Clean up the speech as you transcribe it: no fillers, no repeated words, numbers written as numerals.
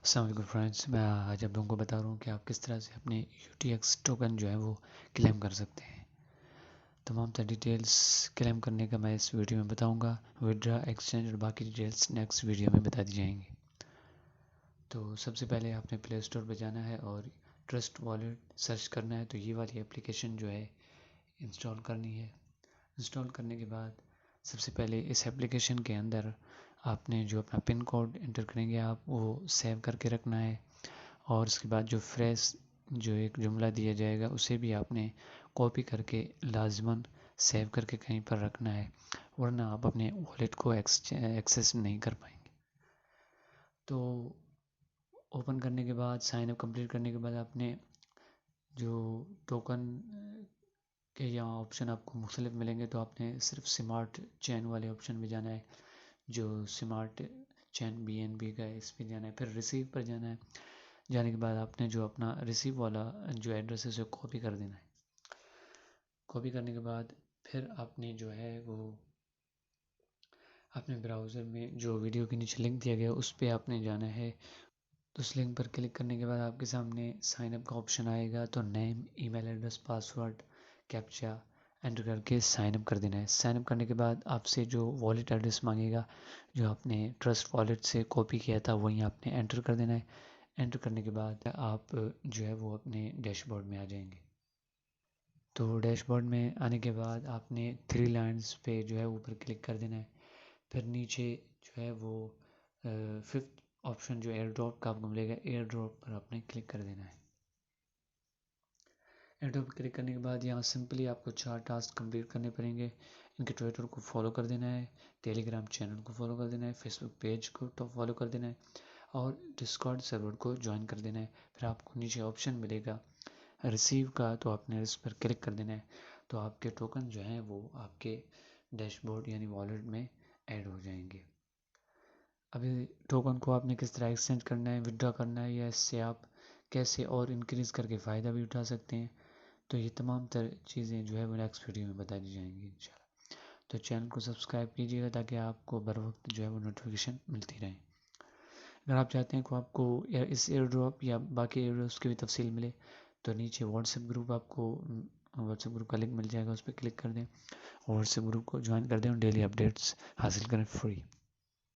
السلام علیکم فرینڈس، میں آج آپ لوگوں کو بتا رہا ہوں کہ آپ کس طرح سے اپنے UTX ٹوکن جو ہے وہ کلیم کر سکتے ہیں۔ تمام تر ڈیٹیلز کلیم کرنے کا میں اس ویڈیو میں بتاؤں گا۔ وڈرا، ایکسچینج اور باقی ڈیٹیلز نیکسٹ ویڈیو میں بتا دی جائیں گی۔ تو سب سے پہلے آپ نے پلے اسٹور پہ جانا ہے اور ٹرسٹ والیٹ سرچ کرنا ہے، تو یہ والی اپلیکیشن جو ہے انسٹال کرنی ہے۔ انسٹال کرنے کے بعد سب سے پہلے اس اپلیکیشن کے اندر آپ نے جو اپنا پن کوڈ انٹر کریں گے آپ وہ سیو کر کے رکھنا ہے، اور اس کے بعد جو فریش جو ایک جملہ دیا جائے گا اسے بھی آپ نے کاپی کر کے لازماً سیو کر کے کہیں پر رکھنا ہے، ورنہ آپ اپنے والیٹ کو ایکسیس نہیں کر پائیں گے۔ تو اوپن کرنے کے بعد سائن اپ کمپلیٹ کرنے کے بعد آپ نے جو ٹوکن کے یہاں آپشن آپ کو مختلف ملیں گے، تو آپ نے صرف سمارٹ چین والے آپشن میں جانا ہے، جو سمارٹ چین BNB کا ہے اس پہ جانا ہے، پھر ریسیو پر جانا ہے۔ جانے کے بعد آپ نے جو اپنا ریسیو والا جو ایڈریس ہے اسے کاپی کر دینا ہے۔ کاپی کرنے کے بعد پھر آپ نے جو ہے وہ اپنے براؤزر میں جو ویڈیو کے نیچے لنک دیا گیا اس پہ آپ نے جانا ہے۔ تو اس لنک پر کلک کرنے کے بعد آپ کے سامنے سائن اپ کا آپشن آئے گا، تو name, email address, password, captcha enter کر کے سائن اپ کر دینا ہے۔ سائن اپ کرنے کے بعد آپ سے جو والیٹ ایڈریس مانگے گا جو آپ نے ٹرسٹ والیٹ سے کاپی کیا تھا وہیں آپ نے انٹر کر دینا ہے۔ انٹر کرنے کے بعد آپ جو ہے وہ اپنے ڈیش بورڈ میں آ جائیں گے۔ تو ڈیش بورڈ میں آنے کے بعد آپ نے 3 لائنز پہ جو ہے اوپر کلک کر دینا ہے، پھر نیچے جو ہے وہ 5th آپشن جو ایئر ڈراپ کا آپ کو ملے گا، ایئر ڈراپ پر آپ نے کلک کر دینا ہے۔ ایئر ڈراپ پر کلک کرنے کے بعد یہاں سمپلی آپ کو 4 ٹاسک کمپلیٹ کرنے پڑیں گے۔ ان کے ٹویٹر کو فالو کر دینا ہے، ٹیلی گرام چینل کو فالو کر دینا ہے، فیس بک پیج کو فالو کر دینا ہے، اور ڈسکارڈ سرور کو جوائن کر دینا ہے۔ پھر آپ کو نیچے آپشن ملے گا ریسیو کا، تو آپ نے اس پر کلک کر دینا ہے، تو آپ کے ٹوکن جو ہیں وہ آپ کے ڈیش بورڈ یعنی والیٹ میں ایڈ ہو جائیں گے۔ ابھی ٹوکن کو آپ نے کس طرح ایکسچینج کرنا ہے، ودرا کرنا ہے، یا اس سے آپ کیسے اور انکریز کر کے فائدہ بھی اٹھا سکتے ہیں، تو یہ تمام تر چیزیں جو ہے وہ نیکسٹ ویڈیو میں بتا دی جائیں گی انشاءاللہ۔ تو چینل کو سبسکرائب کیجیے گا تاکہ آپ کو بر وقت جو ہے وہ نوٹیفیکیشن ملتی رہے۔ اگر آپ چاہتے ہیں کہ آپ کو اس ایئر ڈراپ یا باقی ایئر ڈراپس کی بھی تفصیل ملے، تو نیچے واٹس ایپ گروپ آپ کو واٹس ایپ گروپ کا لنک مل جائے گا، اس پہ کلک کر دیں، واٹس ایپ گروپ کو جوائن کر دیں اور ڈیلی اپڈیٹس حاصل کریں فری۔